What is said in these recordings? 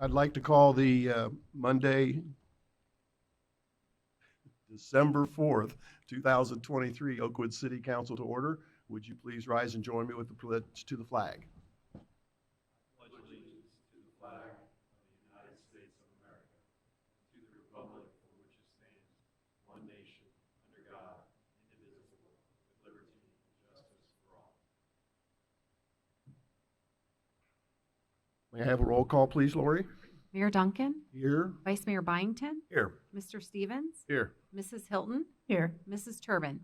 I'd like to call the Monday, December 4th, 2023 Oakwood City Council to order. Would you please rise and join me with the pledge to the flag? Pledge allegiance to the flag of the United States of America, to the republic for which it stands, one nation, under God, indivisible, with liberty and justice for all. May I have a roll call, please, Lori? Mayor Duncan, Here. Vice Mayor Byington, Here. Mr. Stevens, Here. Mrs. Hilton, here, Mrs. Turbin.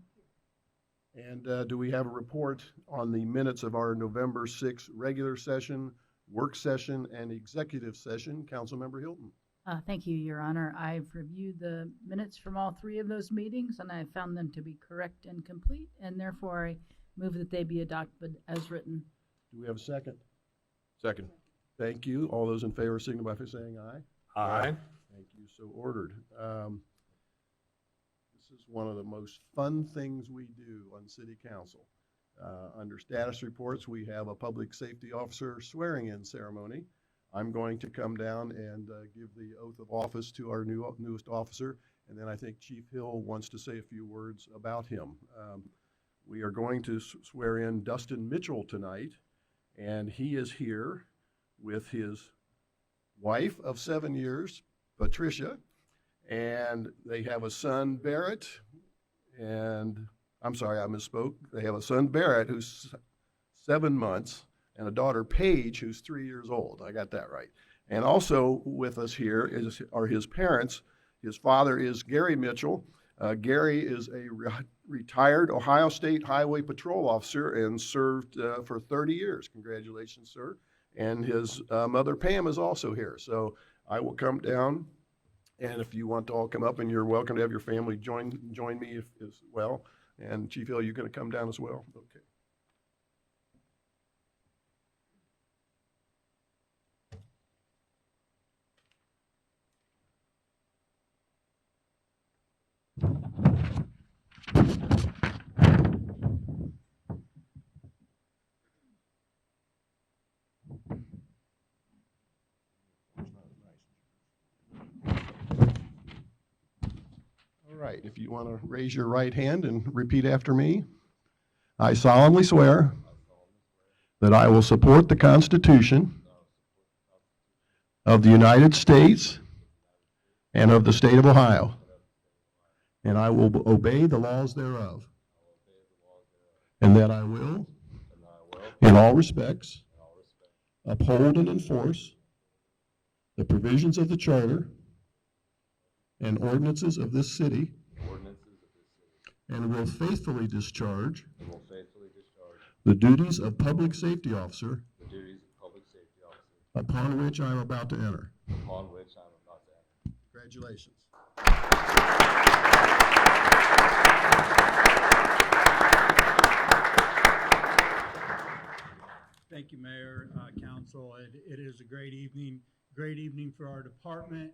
And do we have a report on the minutes of our November 6th regular session, work session, and executive session? Councilmember Hilton. Thank you, Your Honor. I've reviewed the minutes from all three of those meetings, and I found them to be correct and complete, and therefore I move that they be adopted as written. Do we have a second? Second. Thank you. All those in favor signify by saying aye. Aye. Thank you. So ordered. This is one of the most fun things we do on City Council. Under status reports, we have a public safety officer swearing-in ceremony. I'm going to come down and give the oath of office to our newest officer, and then I think Chief Hill wants to say a few words about him. We are going to swear in Dustin Mitchell tonight, and he is here with his wife of 7 years, Patricia, and they have a son, Barrett, and I'm sorry, I misspoke. They have a son, Barrett, who's 7 months, and a daughter, Paige, who's 3 years old. I got that right. And also with us here are his parents. His father is Gary Mitchell. Gary is a retired Ohio State Highway Patrol officer and served for 30 years. Congratulations, sir. And his mother, Pam, is also here. So I will come down, and if you want to all come up, and you're welcome to have your family join me as well. And Chief Hill, you're going to come down as well? Okay. All right, if you want to raise your right hand and repeat after me. I solemnly swear that I will support the Constitution of the United States and of the state of Ohio, and I will obey the laws thereof, and that I will, in all respects, uphold and enforce the provisions of the Charter and ordinances of this city, and will faithfully discharge the duties of public safety officer upon which I am about to enter. Congratulations. Thank you, Mayor, Council. It is a great evening for our department,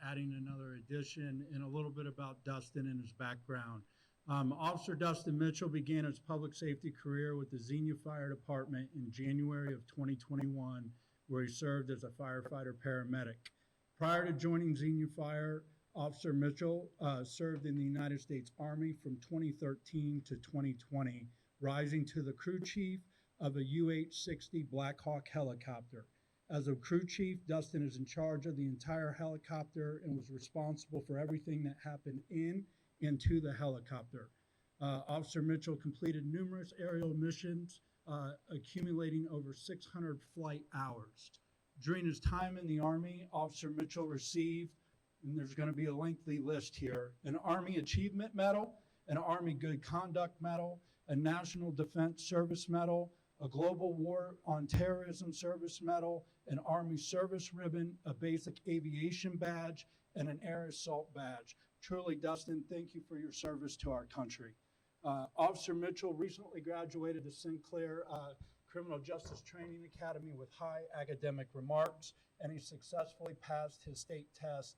adding another addition and a little bit about Dustin and his background. Officer Dustin Mitchell began his public safety career with the Xenia Fire Department in January of 2021, where he served as a firefighter paramedic. Prior to joining Xenia Fire, Officer Mitchell served in the United States Army from 2013 to 2020, rising to the crew chief of a UH-60 Black Hawk helicopter. As a crew chief, Dustin is in charge of the entire helicopter and was responsible for everything that happened in and to the helicopter. Officer Mitchell completed numerous aerial missions, accumulating over 600 flight hours. During his time in the Army, Officer Mitchell received, and there's going to be a lengthy list here, an Army Achievement Medal, an Army Good Conduct Medal, a National Defense Service Medal, a Global War on Terrorism Service Medal, an Army Service Ribbon, a Basic Aviation Badge, and an Air Assault Badge. Truly, Dustin, thank you for your service to our country. Officer Mitchell recently graduated the Sinclair Criminal Justice Training Academy with high academic remarks, and he successfully passed his state test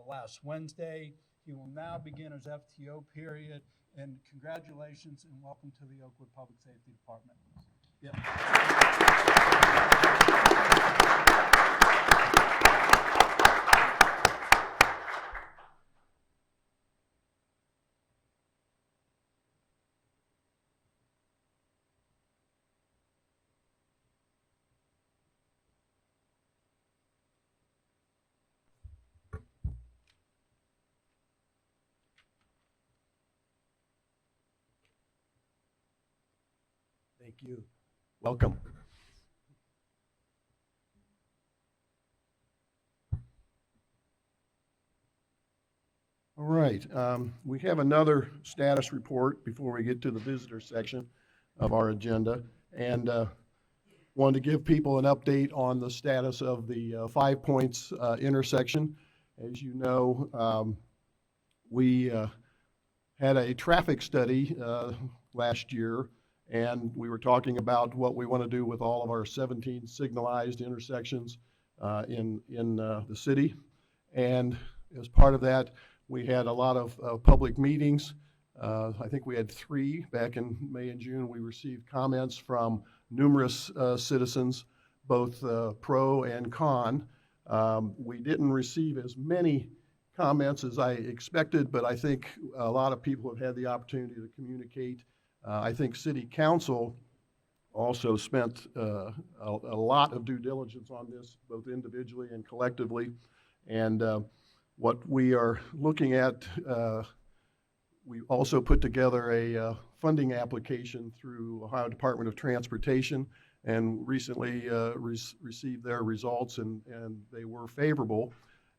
last Wednesday. He will now begin his FTO period, and congratulations and welcome to the Oakwood Public Safety Department. Yeah. Thank you. Welcome. All right, we have another status report before we get to the visitor section of our agenda. And wanted to give people an update on the status of the 5 Points intersection. As you know, we had a traffic study last year, and we were talking about what we want to do with all of our 17 signalized intersections in the city. And as part of that, we had a lot of public meetings. I think we had 3 back in May and June. We received comments from numerous citizens, both pro and con. We didn't receive as many comments as I expected, but I think a lot of people have had the opportunity to communicate. I think City Council also spent a lot of due diligence on this, both individually and collectively. And what we are looking at, we also put together a funding application through Ohio Department of Transportation, and recently received their results, and they were favorable.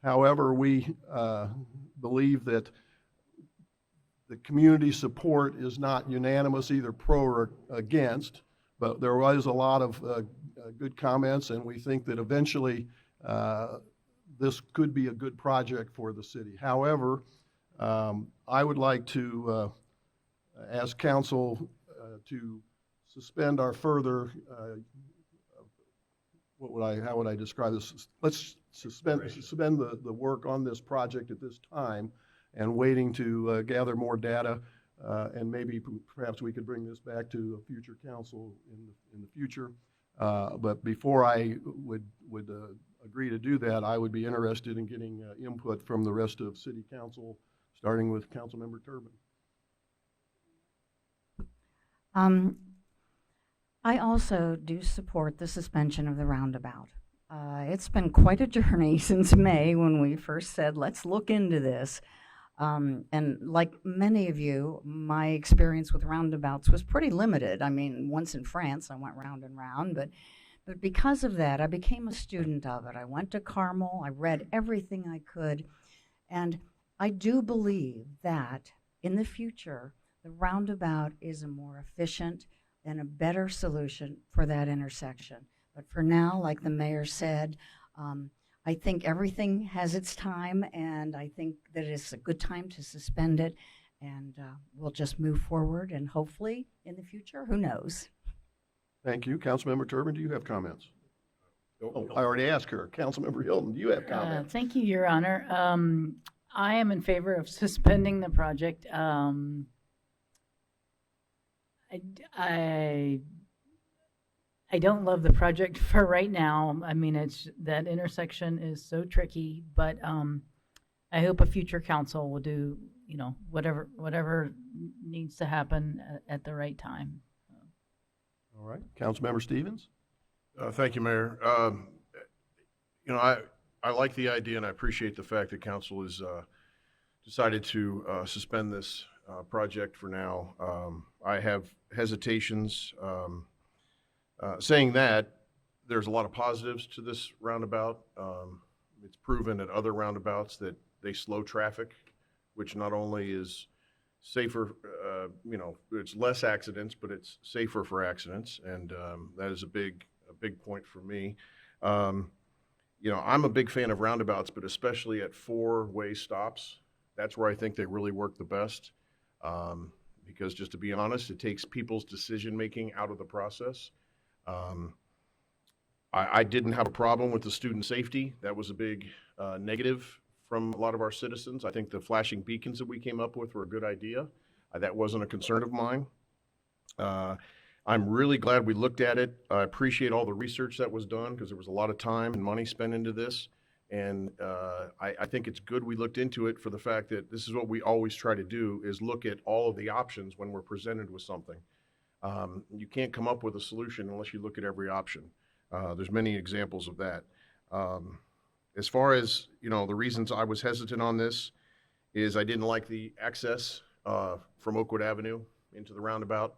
However, we believe that the community support is not unanimous, either pro or against, but there was a lot of good comments, and we think that eventually this could be a good project for the city. However, I would like to ask council to suspend our further, how would I describe this? Let's suspend the work on this project at this time, and waiting to gather more data, and maybe perhaps we could bring this back to a future council in the future. But before I would agree to do that, I would be interested in getting input from the rest of City Council, starting with Councilmember Turbin. I also do support the suspension of the roundabout. It's been quite a journey since May when we first said, let's look into this. And like many of you, my experience with roundabouts was pretty limited. I mean, once in France, I went round and round, but because of that, I became a student of it. I went to Carmel, I read everything I could, and I do believe that in the future, the roundabout is a more efficient and a better solution for that intersection. But for now, like the mayor said, I think everything has its time, and I think that it's a good time to suspend it, and we'll just move forward, and hopefully in the future, who knows? Thank you. Councilmember Turbin, do you have comments? Oh, I already asked her. Councilmember Hilton, do you have comments? Thank you, Your Honor. I am in favor of suspending the project. I don't love the project for right now. I mean, that intersection is so tricky, but I hope a future council will do, whatever needs to happen at the right time. All right. Councilmember Stevens? Thank you, Mayor. I like the idea, and I appreciate the fact that council has decided to suspend this project for now. I have hesitations. Saying that, there's a lot of positives to this roundabout. It's proven at other roundabouts that they slow traffic, which not only is safer, it's less accidents, but it's safer for accidents, and that is a big point for me. I'm a big fan of roundabouts, but especially at 4-way stops. That's where I think they really work the best, because just to be honest, it takes people's decision-making out of the process. I didn't have a problem with the student safety. That was a big negative from a lot of our citizens. I think the flashing beacons that we came up with were a good idea. That wasn't a concern of mine. I'm really glad we looked at it. I appreciate all the research that was done, because there was a lot of time and money spent into this. And I think it's good we looked into it for the fact that this is what we always try to do, is look at all of the options when we're presented with something. You can't come up with a solution unless you look at every option. There's many examples of that. As far as, the reasons I was hesitant on this is I didn't like the access from Oakwood Avenue into the roundabout.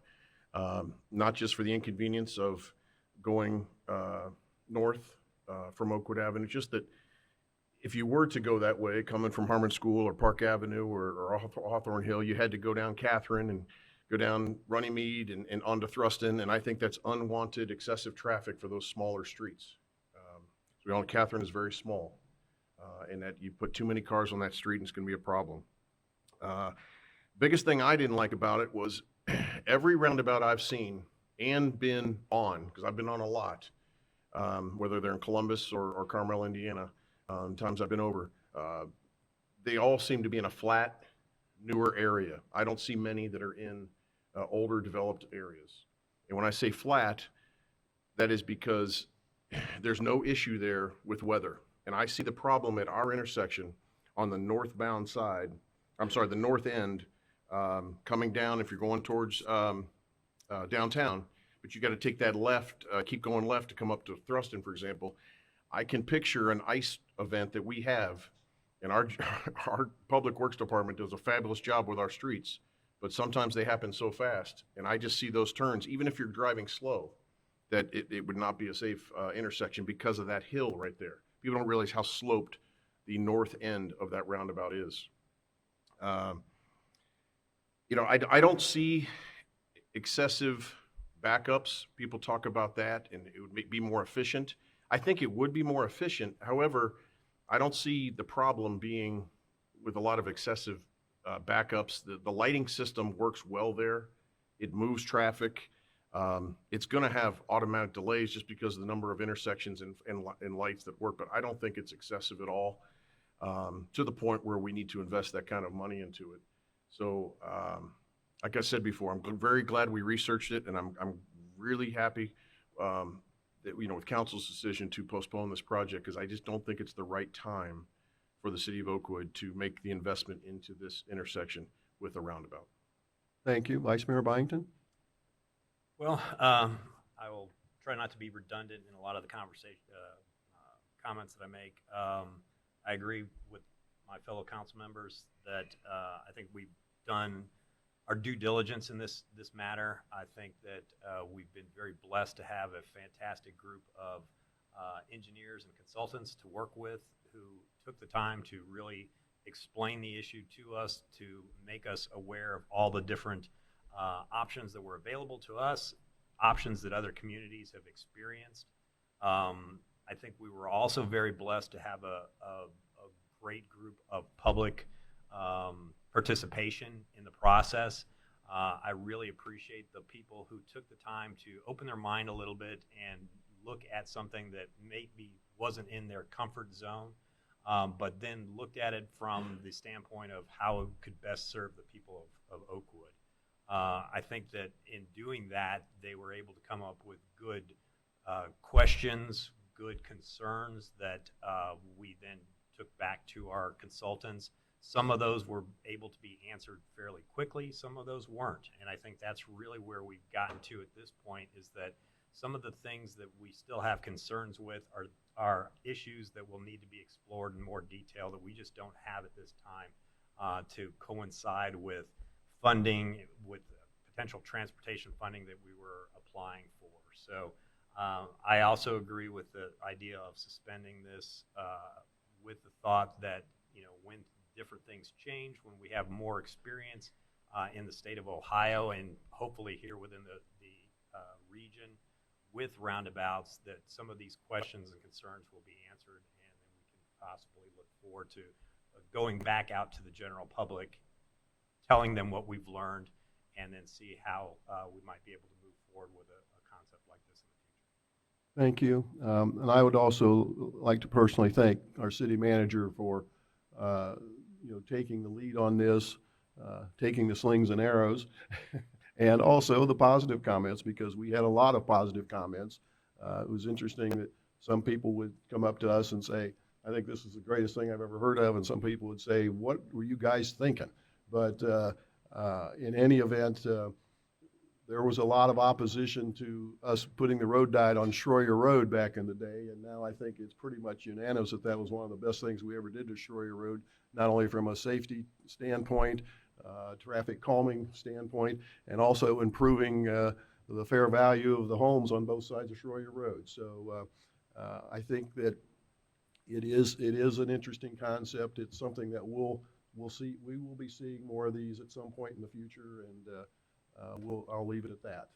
not just for the inconvenience of going north from Oakwood Avenue, just that if you were to go that way, coming from Harmon School or Park Avenue or Hawthorne Hill, you had to go down Catherine and go down Runnymede and onto Thruston, and I think that's unwanted excessive traffic for those smaller streets. So we all know Catherine is very small, and that you put too many cars on that street and it's gonna be a problem. Biggest thing I didn't like about it was every roundabout I've seen and been on, because I've been on a lot, whether they're in Columbus or Carmel, Indiana, times I've been over, they all seem to be in a flat, newer area. I don't see many that are in older developed areas. And when I say flat, that is because there's no issue there with weather. And I see the problem at our intersection on the northbound side, the north end, coming down if you're going towards downtown, but you got to take that left, keep going left to come up to Thruston, for example. I can picture an ice event that we have, and our Public Works Department does a fabulous job with our streets, but sometimes they happen so fast, and I just see those turns, even if you're driving slow, that it would not be a safe intersection because of that hill right there. People don't realize how sloped the north end of that roundabout is. I don't see excessive backups. People talk about that, and it would be more efficient. I think it would be more efficient. However, I don't see the problem being with a lot of excessive backups. The lighting system works well there. It moves traffic. It's going to have automatic delays just because of the number of intersections and lights that work, but I don't think it's excessive at all, to the point where we need to invest that kind of money into it. So, like I said before, I'm very glad we researched it, and I'm really happy that, with council's decision to postpone this project, because I just don't think it's the right time for the city of Oakwood to make the investment into this intersection with a roundabout. Thank you. Vice Mayor Byington? Well, I will try not to be redundant in a lot of the comments that I make. I agree with my fellow council members that I think we've done our due diligence in this matter. I think that we've been very blessed to have a fantastic group of engineers and consultants to work with who took the time to really explain the issue to us, to make us aware of all the different options that were available to us, options that other communities have experienced. I think we were also very blessed to have a great group of public participation in the process. I really appreciate the people who took the time to open their mind a little bit and look at something that maybe wasn't in their comfort zone, but then looked at it from the standpoint of how it could best serve the people of Oakwood. I think that in doing that, they were able to come up with good questions, good concerns that we then took back to our consultants. Some of those were able to be answered fairly quickly. Some of those weren't. And I think that's really where we've gotten to at this point, is that some of the things that we still have concerns with are issues that will need to be explored in more detail that we just don't have at this time to coincide with funding, with potential transportation funding that we were applying for. So I also agree with the idea of suspending this with the thought that, when different things change, when we have more experience in the state of Ohio and hopefully here within the region with roundabouts, that some of these questions and concerns will be answered, and then we can possibly look forward to going back out to the general public, telling them what we've learned, and then see how we might be able to move forward with a concept like this in the future. Thank you. And I would also like to personally thank our city manager for, taking the lead on this, taking the slings and arrows, and also the positive comments, because we had a lot of positive comments. It was interesting that some people would come up to us and say, I think this is the greatest thing I've ever heard of, and some people would say, what were you guys thinking? But in any event, there was a lot of opposition to us putting the road diet on Schroyer Road back in the day, and now I think it's pretty much unanimous that that was one of the best things we ever did to Schroyer Road, not only from a safety standpoint, traffic calming standpoint, and also improving the fair value of the homes on both sides of Schroyer Road. So I think that it is an interesting concept. It's something that we will be seeing more of these at some point in the future, and I'll leave it at that.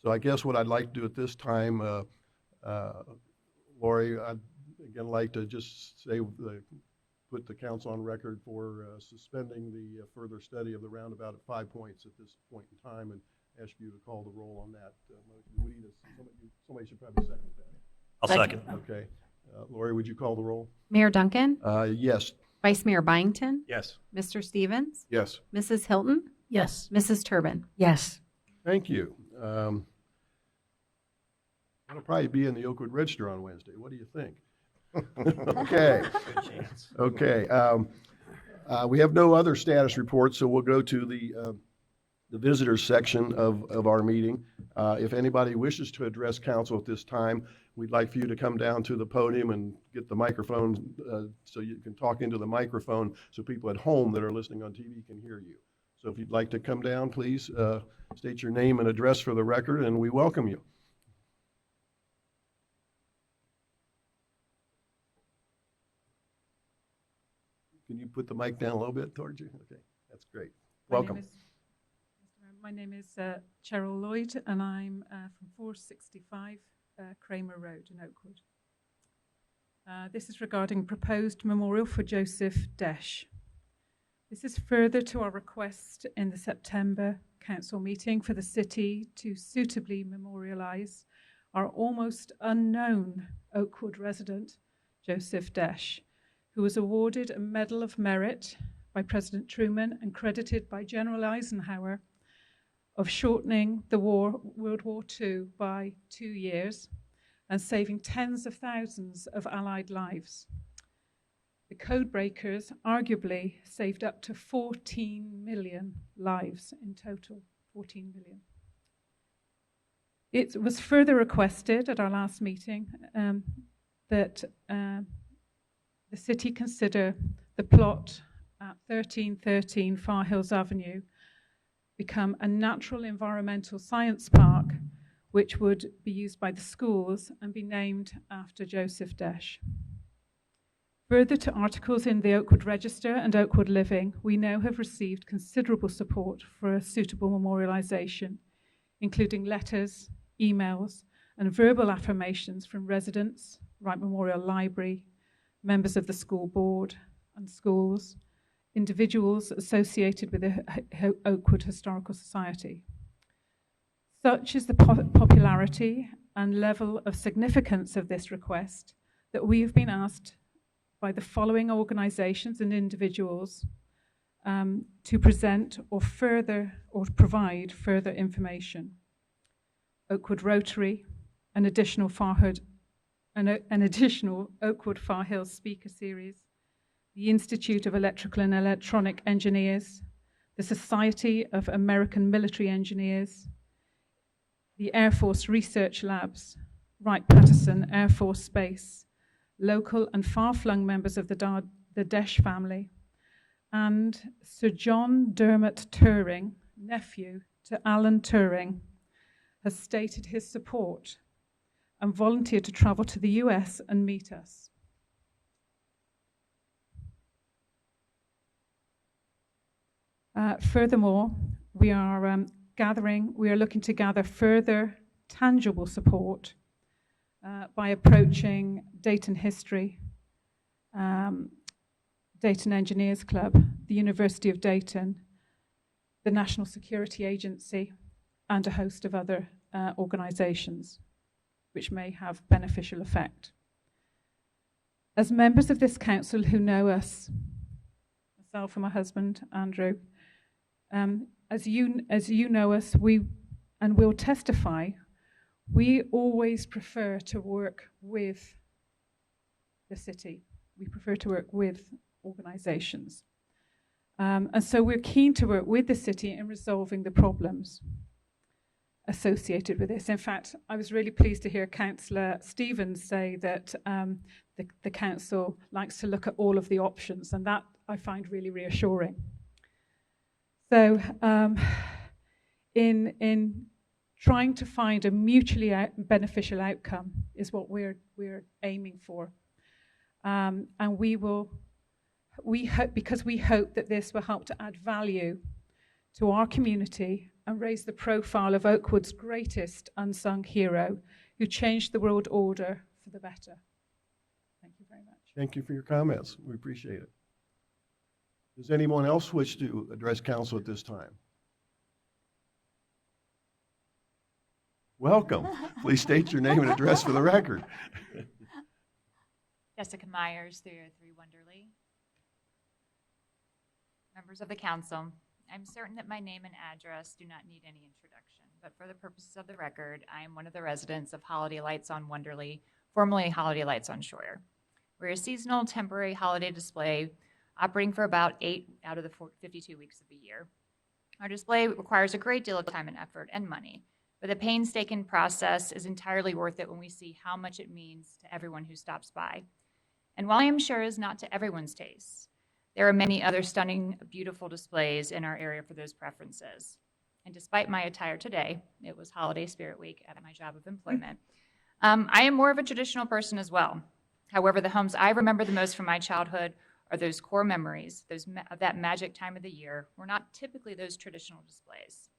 So I guess what I'd like to do at this time, Lori, I'd again like to just say put the council on record for suspending the further study of the roundabout at 5 points at this point in time, and ask you to call the roll on that motion. Somebody should probably second that. I'll second. Okay. Lori, would you call the roll? Mayor Duncan, Yes. Vice Mayor Byington, Yes. Mr. Stevens, Yes. Mrs. Hilton, Yes. Mrs. Turbin. Yes. Thank you. I'll probably be in the Oakwood Register on Wednesday. What do you think? Okay. Good chance. Okay. We have no other status reports, so we'll go to the visitors section of our meeting. If anybody wishes to address council at this time, we'd like for you to come down to the podium and get the microphone so you can talk into the microphone so people at home that are listening on TV can hear you. So if you'd like to come down, please state your name and address for the record, and we welcome you. Can you put the mic down a little bit towards you? Okay, that's great. Welcome. My name is Cheryl Lloyd, and I'm from 465 Kramer Road in Oakwood. This is regarding proposed memorial for Joseph Desch. This is further to our request in the September council meeting for the city to suitably memorialise our almost unknown Oakwood resident, Joseph Desch, who was awarded a Medal of Merit by President Truman and credited by General Eisenhower of shortening the World War II by 2 years and saving tens of thousands of Allied lives. The code breakers arguably saved up to 14 million lives in total, 14 million. It was further requested at our last meeting that the city consider the plot at 1313 Far Hills Avenue become a natural environmental science park, which would be used by the schools and be named after Joseph Desch. Further to articles in the Oakwood Register and Oakwood Living, we now have received considerable support for a suitable memorialisation, including letters, emails, and verbal affirmations from residents, Wright Memorial Library, members of the school board and schools, individuals associated with the Oakwood Historical Society. Such is the popularity and level of significance of this request that we have been asked by the following organisations and individuals to present or provide further information. Oakwood Rotary, an additional Oakwood Far Hills speaker series, the Institute of Electrical and Electronic Engineers, the Society of American Military Engineers, the Air Force Research Labs, Wright-Patterson Air Force Base, local and far-flung members of the Desch family, and Sir John Dermot Turing, nephew to Alan Turing, has stated his support and volunteered to travel to the US and meet us. Furthermore, we are looking to gather further tangible support by approaching Dayton History, Dayton Engineers Club, the University of Dayton, the National Security Agency, and a host of other organizations which may have beneficial effect. As members of this council who know us, myself and my husband, Andrew, as you know us, we will testify, we always prefer to work with the city. We prefer to work with organizations. And so we're keen to work with the city in resolving the problems associated with this. In fact, I was really pleased to hear Councillor Stevens say that the council likes to look at all of the options, and that I find really reassuring. So in trying to find a mutually beneficial outcome is what we're aiming for. And we hope, because we hope that this will help to add value to our community and raise the profile of Oakwood's greatest unsung hero who changed the world order for the better. Thank you very much. Thank you for your comments. We appreciate it. Does anyone else wish to address council at this time? Welcome. Please state your name and address for the record. Jessica Myers, 303 Wonderly. Members of the council, I'm certain that my name and address do not need any introduction, but for the purposes of the record, I am one of the residents of Holiday Lights on Wonderly, formerly Holiday Lights on Shore. We're a seasonal temporary holiday display operating for about 8 out of the 52 weeks of the year. Our display requires a great deal of time and effort and money, but the painstaking process is entirely worth it when we see how much it means to everyone who stops by. And while I am sure is not to everyone's taste, there are many other stunning, beautiful displays in our area for those preferences. And despite my attire today, it was Holiday Spirit Week at my job of employment, I am more of a traditional person as well. However, the homes I remember the most from my childhood are those core memories, of that magic time of the year, were not typically those traditional displays.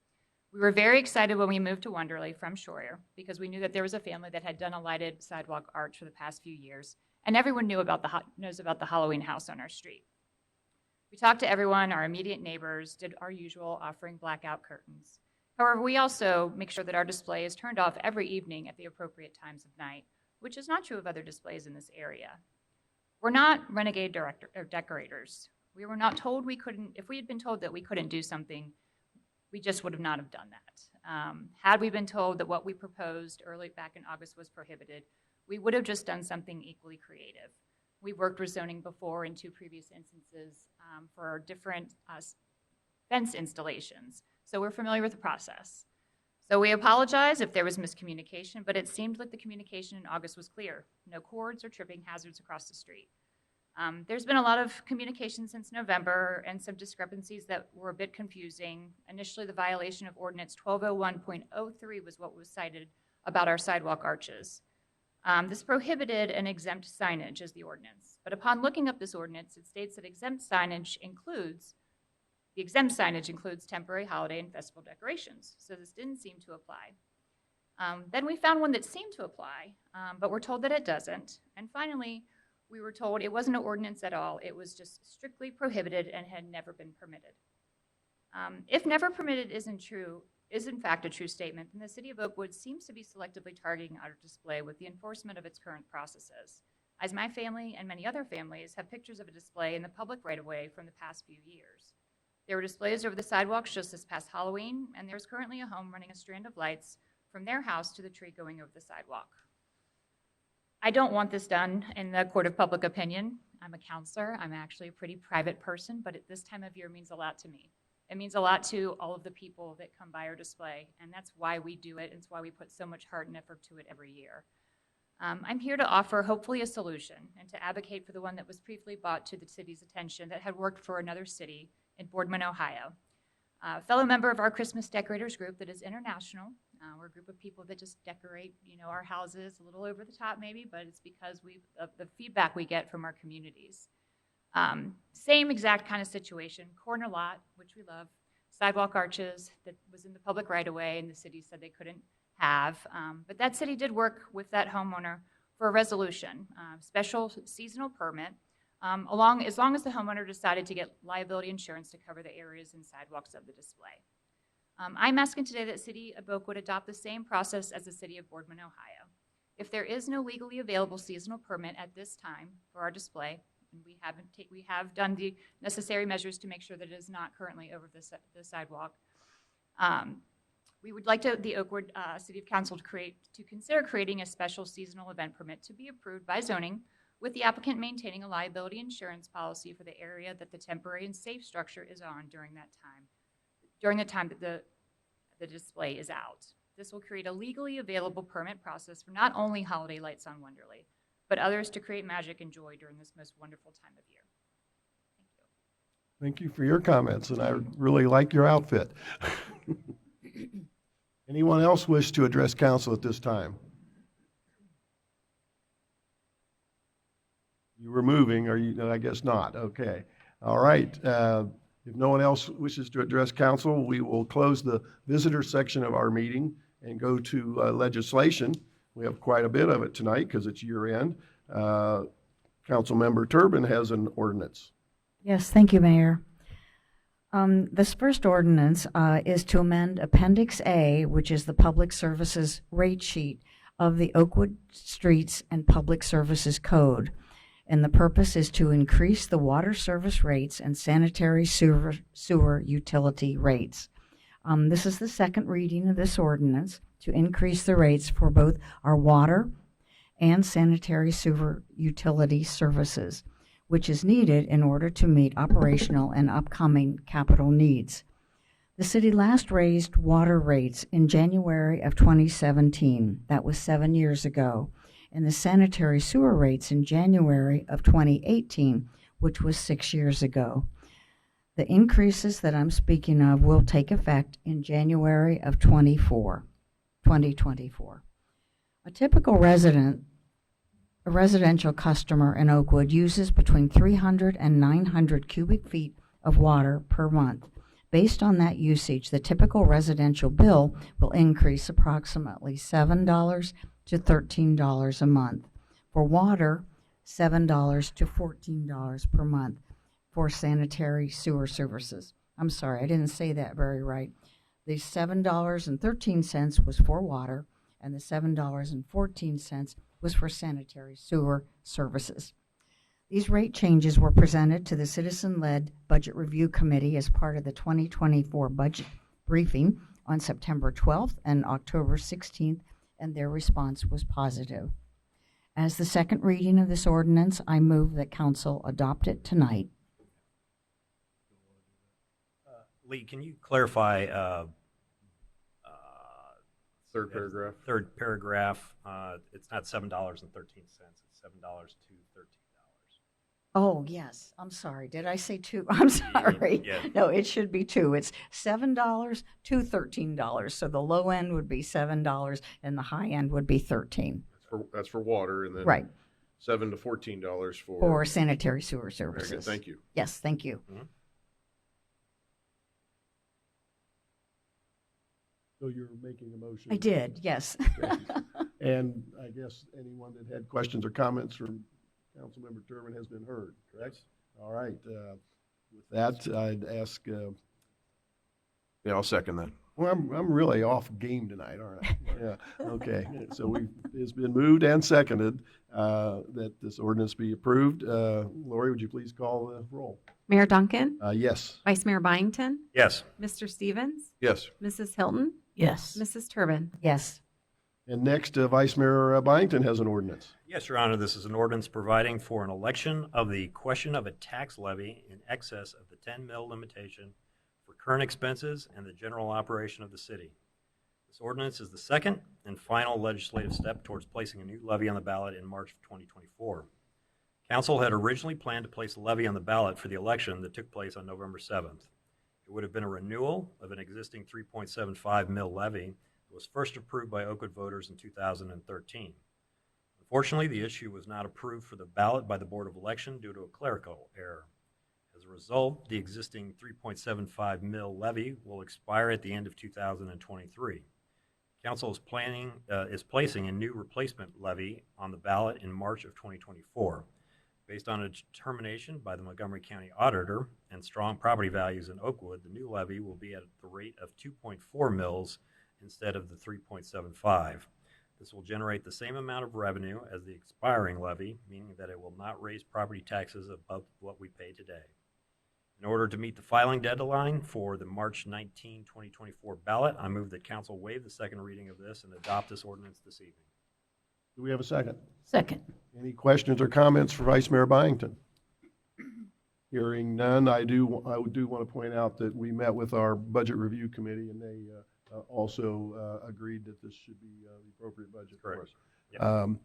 We were very excited when we moved to Wonderly from Shore because we knew that there was a family that had done a lighted sidewalk arch for the past few years, and everyone knows about the Halloween house on our street. We talked to everyone, our immediate neighbors, did our usual offering blackout curtains. However, we also make sure that our display is turned off every evening at the appropriate times of night, which is not true of other displays in this area. We're not renegade decorators. We were not told we couldn't, if we had been told that we couldn't do something, we just would have not have done that. Had we been told that what we proposed early back in August was prohibited, we would have just done something equally creative. We worked with zoning before in 2 previous instances for different fence installations, so we're familiar with the process. So we apologize if there was miscommunication, but it seemed like the communication in August was clear. No cords or tripping hazards across the street. There's been a lot of communication since November and some discrepancies that were a bit confusing. Initially, the violation of Ordinance 1201.03 was what was cited about our sidewalk arches. This prohibited an exempt signage as the ordinance, but upon looking up this ordinance, it states that exempt signage includes temporary holiday and festival decorations, so this didn't seem to apply. Then we found one that seemed to apply, but we're told that it doesn't. And finally, we were told it wasn't an ordinance at all. It was just strictly prohibited and had never been permitted. If never permitted is in fact a true statement, then the City of Oakwood seems to be selectively targeting our display with the enforcement of its current processes, as my family and many other families have pictures of a display in the public right-of-way from the past few years. There were displays over the sidewalks just this past Halloween, and there's currently a home running a strand of lights from their house to the tree going over the sidewalk. I don't want this done in the court of public opinion. I'm a counselor. I'm actually a pretty private person, but at this time of year means a lot to me. It means a lot to all of the people that come by our display, and that's why we do it. It's why we put so much heart and effort to it every year. I'm here to offer hopefully a solution and to advocate for the one that was briefly brought to the city's attention that had worked for another city in Boardman, Ohio. A fellow member of our Christmas decorators group that is international. We're a group of people that just decorate, our houses a little over the top maybe, but it's because of the feedback we get from our communities. Same exact kind of situation, corner lot, which we love, sidewalk arches that was in the public right-of-way and the city said they couldn't have. But that city did work with that homeowner for a resolution, special seasonal permit, as long as the homeowner decided to get liability insurance to cover the areas and sidewalks of the display. I'm asking today that City of Oakwood adopt the same process as the City of Boardman, Ohio. If there is no legally available seasonal permit at this time for our display, and we have done the necessary measures to make sure that it is not currently over the sidewalk, we would like the Oakwood City of Council to consider creating a special seasonal event permit to be approved by zoning, with the applicant maintaining a liability insurance policy for the area that the temporary and safe structure is on during the time that the display is out. This will create a legally available permit process for not only Holiday Lights on Wonderly, but others to create magic and joy during this most wonderful time of year. Thank you. Thank you for your comments, and I really like your outfit. Anyone else wish to address council at this time? You were moving, or you, no, I guess not. Okay. All right. If no one else wishes to address council, we will close the visitor section of our meeting and go to legislation. We have quite a bit of it tonight because it's year end. Councilmember Turbin has an ordinance. Yes, thank you, Mayor. This first ordinance is to amend Appendix A, which is the Public Services Rate Sheet of the Oakwood Streets and Public Services Code. And the purpose is to increase the water service rates and sanitary sewer utility rates. This is the second reading of this ordinance to increase the rates for both our water and sanitary sewer utility services, which is needed in order to meet operational and upcoming capital needs. The city last raised water rates in January of 2017. That was 7 years ago. And the sanitary sewer rates in January of 2018, which was 6 years ago. The increases that I'm speaking of will take effect in January of 2024. A typical residential customer in Oakwood uses between 300 and 900 cubic feet of water per month. Based on that usage, the typical residential bill will increase approximately $7 to $13 a month. For water, $7 to $14 per month for sanitary sewer services. I'm sorry, I didn't say that very right. The $7.13 was for water, and the $7.14 was for sanitary sewer services. These rate changes were presented to the citizen-led Budget Review Committee as part of the 2024 budget briefing on September 12th and October 16th, and their response was positive. As the second reading of this ordinance, I move that council adopt it tonight. Lee, can you clarify Third paragraph. third paragraph? It's not $7.13. It's $7 to $13. Oh, yes. I'm sorry. Did I say two? I'm sorry. Yeah. No, it should be two. It's $7 to $13. So the low end would be $7 and the high end would be $13. That's for water, and then Right. $7 to $14 For sanitary sewer Very good, services. thank you. Yes, thank you. So you're making a motion? I did, yes. Okay. And I guess anyone that had questions or comments from Councilmember Turbin has been heard, correct? All right. With that, I'd ask, Yeah, I'll second that. well, I'm really off game tonight, aren't I? Yeah, okay. So it's been moved and seconded that this ordinance be approved. Lori, would you please call the roll? Mayor Duncan, Yes. Vice Mayor Byington, Yes. Mr. Stevens, Yes. Mrs. Hilton, Yes. Mrs. Turbin. Yes. And next, Vice Mayor Byington has an ordinance. Yes, Your Honor, this is an ordinance providing for an election of the question of a tax levy in excess of the 10 mil limitation for current expenses and the general operation of the city. This ordinance is the second and final legislative step towards placing a new levy on the ballot in March of 2024. Council had originally planned to place a levy on the ballot for the election that took place on November 7th. It would have been a renewal of an existing 3.75 mil levy that was first approved by Oakwood voters in 2013. Unfortunately, the issue was not approved for the ballot by the Board of Election due to a clerical error. As a result, the existing 3.75 mil levy will expire at the end of 2023. Council is placing a new replacement levy on the ballot in March of 2024. Based on a determination by the Montgomery County Auditor and strong property values in Oakwood, the new levy will be at the rate of 2.4 mils instead of the 3.75. This will generate the same amount of revenue as the expiring levy, meaning that it will not raise property taxes above what we pay today. In order to meet the filing deadline for the March 19, 2024 ballot, I move that council waive the second reading of this and adopt this ordinance this evening. Do we have a second? Second. Any questions or comments for Vice Mayor Byington? Hearing none, I do want to point out that we met with our Budget Review Committee, and they also agreed that this should be the appropriate budget for us. Correct. Yep.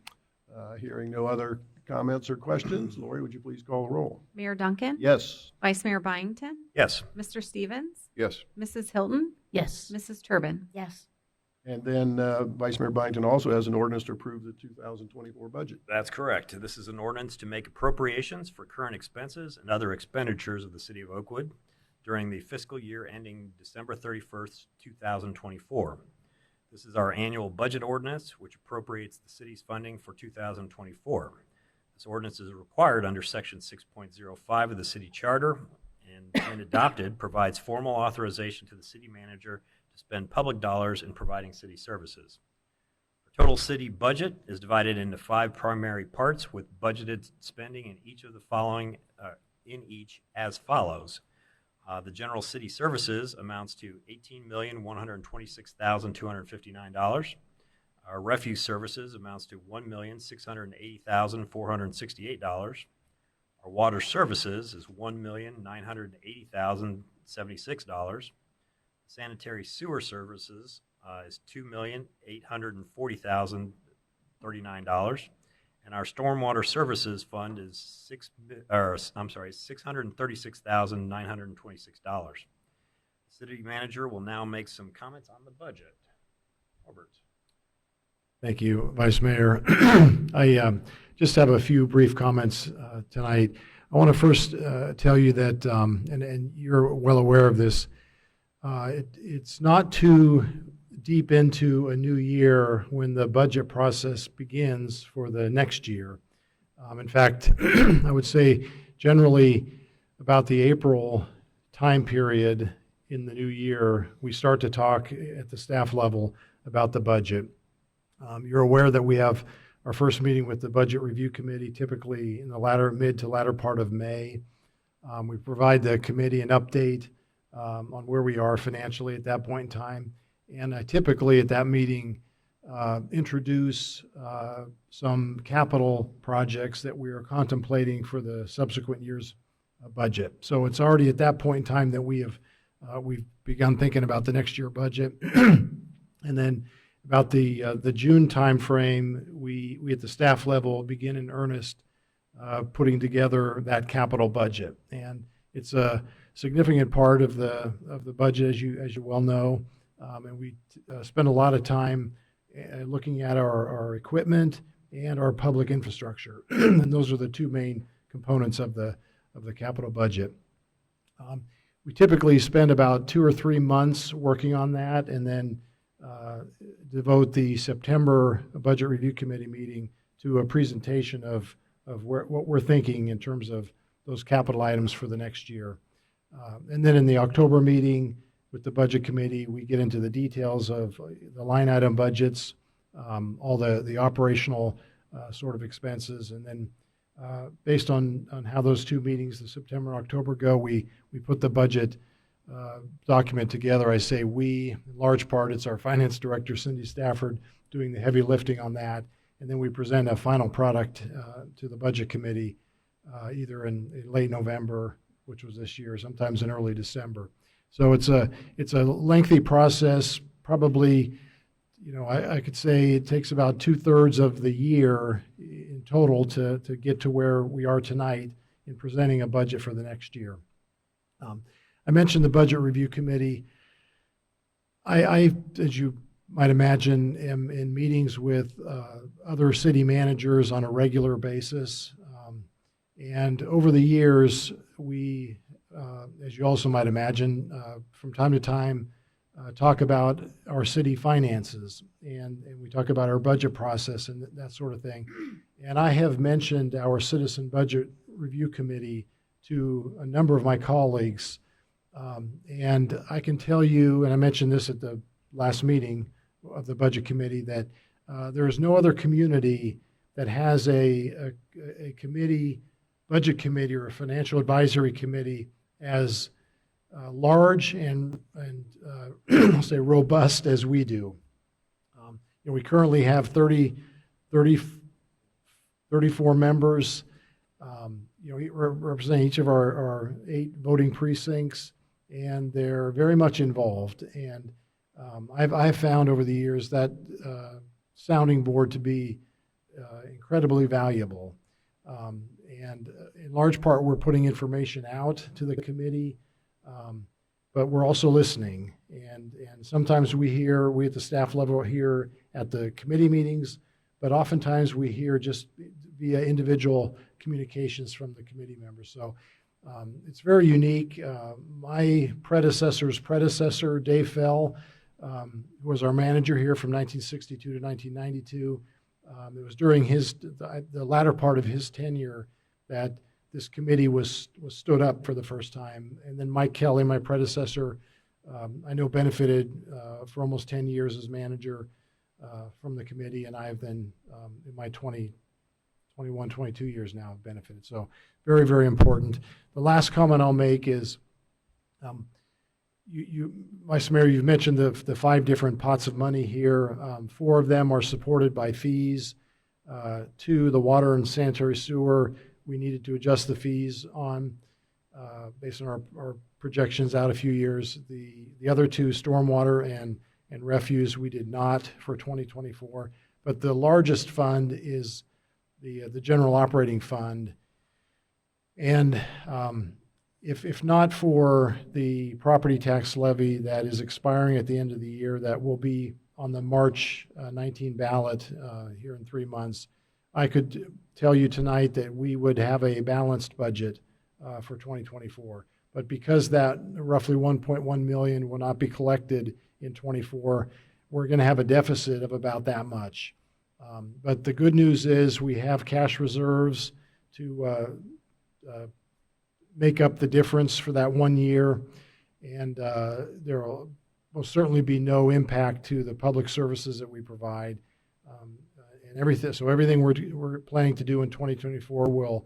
Hearing no other comments or questions, Lori, would you please call the roll? Mayor Duncan? Yes. Vice Mayor Byington? Yes. Mr. Stevens? Yes. Mrs. Hilton? Yes. Mrs. Turbin? Yes. And then Vice Mayor Byington also has an ordinance to approve the 2024 budget. That's correct. This is an ordinance to make appropriations for current expenses and other expenditures of the city of Oakwood during the fiscal year ending December 31st, 2024. This is our annual budget ordinance, which appropriates the city's funding for 2024. This ordinance is required under Section 6.05 of the city charter, and when adopted, provides formal authorization to the city manager to spend public dollars in providing city services. Our total city budget is divided into 5 primary parts, with budgeted spending in each of the following, as follows. The general city services amounts to $18,126,259. Our refuse services amounts to $1,680,468. Our water services is $1,980,076. Sanitary sewer services is $2,840,039. And our stormwater services fund is $636,926. The city manager will now make some comments on the budget. Robert. Thank you, Vice Mayor. I just have a few brief comments tonight. I want to first tell you that, and you're well aware of this, it's not too deep into a new year when the budget process begins for the next year. In fact, I would say generally about the April time period in the new year, we start to talk at the staff level about the budget. You're aware that we have our first meeting with the Budget Review Committee typically in the mid to latter part of May. We provide the committee an update on where we are financially at that point in time. And I typically at that meeting introduce some capital projects that we are contemplating for the subsequent year's budget. So it's already at that point in time that we've begun thinking about the next year budget. And then about the June timeframe, we at the staff level begin in earnest putting together that capital budget. And it's a significant part of the budget, as you well know. And we spend a lot of time looking at our equipment and our public infrastructure. And those are the 2 main components of the capital budget. We typically spend about 2 or 3 months working on that, and then devote the September Budget Review Committee meeting to a presentation of what we're thinking in terms of those capital items for the next year. And then in the October meeting with the Budget Committee, we get into the details of the line item budgets, all the operational sort of expenses, and then based on how those 2 meetings, the September and October, go, we put the budget document together. I say we, in large part, it's our finance director, Cindy Stafford, doing the heavy lifting on that. And then we present a final product to the Budget Committee either in late November, which was this year, sometimes in early December. So it's a lengthy process. Probably, I could say it takes about 2/3 of the year in total to get to where we are tonight in presenting a budget for the next year. I mentioned the Budget Review Committee. I, as you might imagine, am in meetings with other city managers on a regular basis. And over the years, we, as you also might imagine, from time to time, talk about our city finances, and we talk about our budget process and that sort of thing. And I have mentioned our Citizen Budget Review Committee to a number of my colleagues. And I can tell you, and I mentioned this at the last meeting of the Budget Committee, that there is no other community that has a committee, budget committee, or a financial advisory committee as large and I'll say robust as we do. We currently have 34 members, representing each of our 8 voting precincts, and they're very much involved. And I've found over the years that sounding board to be incredibly valuable. And in large part, we're putting information out to the committee, but we're also listening. And sometimes we at the staff level hear at the committee meetings, but oftentimes we hear just via individual communications from the committee members. So it's very unique. My predecessor's predecessor, Dave Fell, who was our manager here from 1962 to 1992, it was during the latter part of his tenure that this committee was stood up for the first time. And then Mike Kelly, my predecessor, I know benefited for almost 10 years as manager from the committee, and I've then, in my 21, 22 years now, have benefited. So very, very important. The last comment I'll make is, Vice Mayor, you've mentioned the 5 different pots of money here. 4 of them are supported by fees. 2, the water and sanitary sewer, we needed to adjust the fees on based on our projections out a few years. The other 2, stormwater and refuse, we did not for 2024. But the largest fund is the general operating fund. And if not for the property tax levy that is expiring at the end of the year, that will be on the March 19 ballot here in 3 months, I could tell you tonight that we would have a balanced budget for 2024. But because that roughly 1.1 million will not be collected in 24, we're going to have a deficit of about that much. But the good news is we have cash reserves to make up the difference for that 1 year, and there will most certainly be no impact to the public services that we provide, and everything. So everything we're planning to do in 2024 will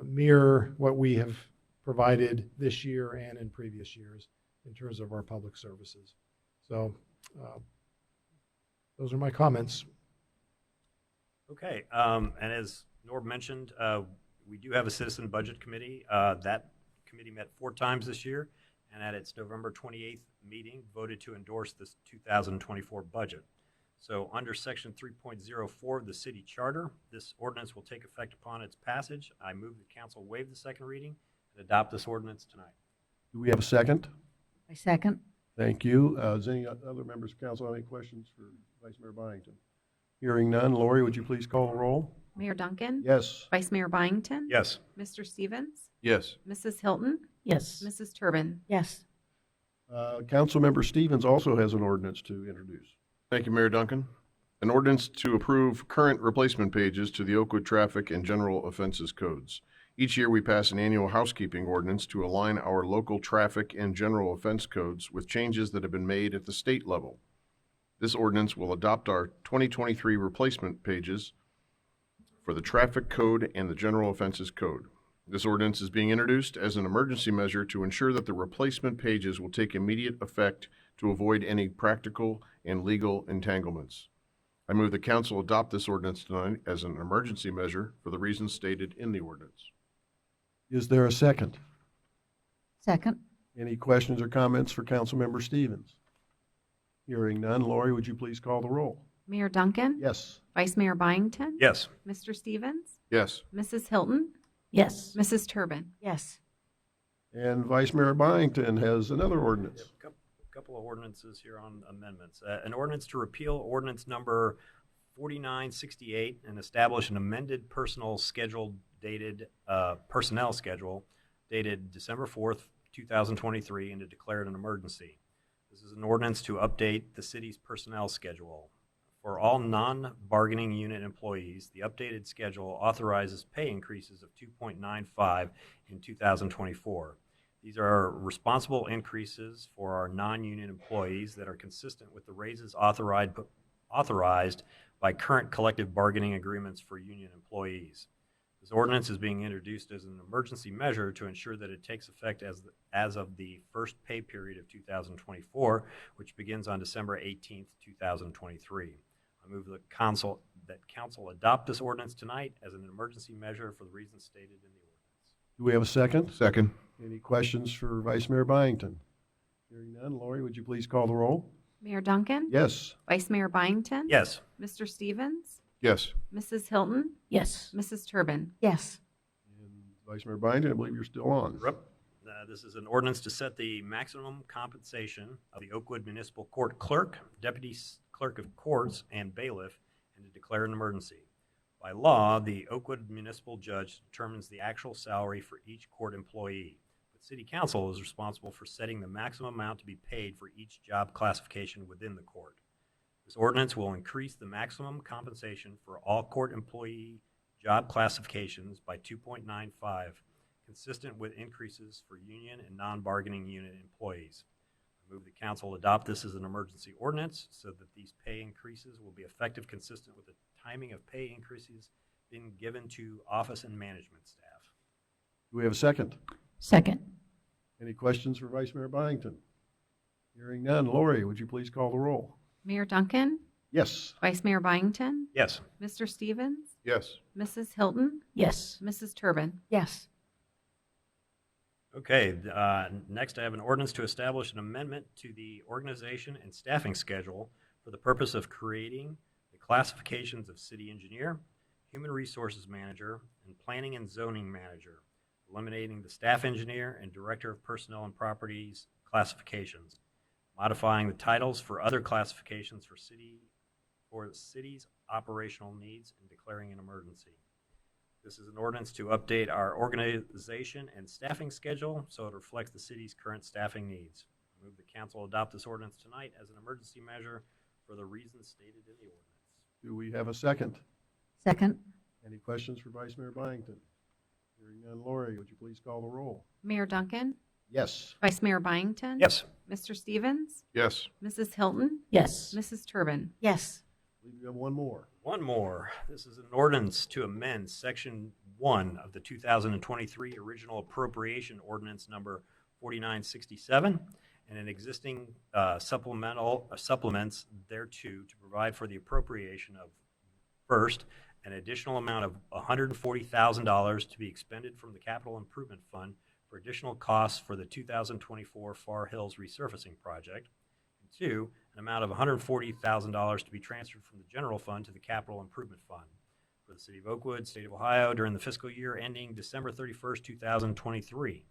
mirror what we have provided this year and in previous years in terms of our public services. So those are my comments. Okay, and as Norb mentioned, we do have a citizen budget committee. That committee met 4 times this year, and at its November 28th meeting, voted to endorse this 2024 budget. So under section 3.04 of the city charter, this ordinance will take effect upon its passage. I move the council waive the second reading and adopt this ordinance tonight. Do we have a second? I second. Thank you. Does any other members of council have any questions for Vice Mayor Byington? Hearing none, Lori, would you please call the roll? Mayor Duncan? Yes. Vice Mayor Byington? Yes. Mr. Stevens? Yes. Mrs. Hilton? Yes. Mrs. Turbin? Yes. Councilmember Stevens also has an ordinance to introduce. Thank you, Mayor Duncan. An ordinance to approve current replacement pages to the Oakwood Traffic and General Offenses Codes. Each year, we pass an annual housekeeping ordinance to align our local traffic and general offense codes with changes that have been made at the state level. This ordinance will adopt our 2023 replacement pages for the Traffic Code and the General Offenses Code. This ordinance is being introduced as an emergency measure to ensure that the replacement pages will take immediate effect to avoid any practical and legal entanglements. I move the council adopt this ordinance tonight as an emergency measure for the reasons stated in the ordinance. Is there a second? Second. Any questions or comments for Councilmember Stevens? Hearing none, Lori, would you please call the roll? Mayor Duncan? Yes. Vice Mayor Byington? Yes. Mr. Stevens? Yes. Mrs. Hilton? Yes. Mrs. Turbin? Yes. And Vice Mayor Byington has another ordinance. Couple of ordinances here on amendments. An ordinance to repeal ordinance number 4968 and establish an amended personnel schedule dated December 4th, 2023, and to declare it an emergency. This is an ordinance to update the city's personnel schedule. For all non-bargaining unit employees, the updated schedule authorizes pay increases of 2.95 in 2024. These are responsible increases for our non-union employees that are consistent with the raises authorized by current collective bargaining agreements for union employees. This ordinance is being introduced as an emergency measure to ensure that it takes effect as of the first pay period of 2024, which begins on December 18th, 2023. I move that council adopt this ordinance tonight as an emergency measure for the reasons stated in the ordinance. Do we have a second? Second. Any questions for Vice Mayor Byington? Hearing none, Lori, would you please call the roll? Mayor Duncan? Yes. Vice Mayor Byington? Yes. Mr. Stevens? Yes. Mrs. Hilton, Yes. Mrs. Turbin. Yes. And Vice Mayor Byington, I believe you're still on. Yep. This is an ordinance to set the maximum compensation of the Oakwood Municipal Court Clerk, Deputy Clerk of Courts, and Bailiff, and to declare an emergency. By law, the Oakwood Municipal Judge determines the actual salary for each court employee, but City Council is responsible for setting the maximum amount to be paid for each job classification within the court. This ordinance will increase the maximum compensation for all court employee job classifications by 2.95, consistent with increases for union and non-bargaining unit employees. I move the council adopt this as an emergency ordinance so that these pay increases will be effective consistent with the timing of pay increases being given to office and management staff. Do we have a second? Second. Any questions for Vice Mayor Byington? Hearing none. Lori, would you please call the roll? Mayor Duncan, Yes. Vice Mayor Byington, Yes. Mr. Stevens, Yes. Mrs. Hilton, Yes. Mrs. Turbin. Yes. Okay, next I have an ordinance to establish an amendment to the organization and staffing schedule for the purpose of creating the classifications of city engineer, human resources manager, and planning and zoning manager, eliminating the staff engineer and director of personnel and properties classifications, modifying the titles for other classifications for the city's operational needs, and declaring an emergency. This is an ordinance to update our organization and staffing schedule so it reflects the city's current staffing needs. I move the council adopt this ordinance tonight as an emergency measure for the reasons stated in the ordinance. Do we have a second? Second. Any questions for Vice Mayor Byington? Hearing none. Lori, would you please call the roll? Mayor Duncan, Yes. Vice Mayor Byington. Yes. Mr. Stevens, Yes. Mrs. Hilton, Yes. Mrs. Turbin. Yes. I believe we have one more. One more. This is an ordinance to amend Section 1 of the 2023 Original Appropriation Ordinance Number 4967 and an existing supplements thereto to provide for the appropriation of, first, an additional amount of $140,000 to be expended from the Capital Improvement Fund for additional costs for the 2024 Far Hills Resurfacing Project. And two, an amount of $140,000 to be transferred from the general fund to the Capital Improvement Fund for the City of Oakwood, State of Ohio, during the fiscal year ending December 31st, 2023.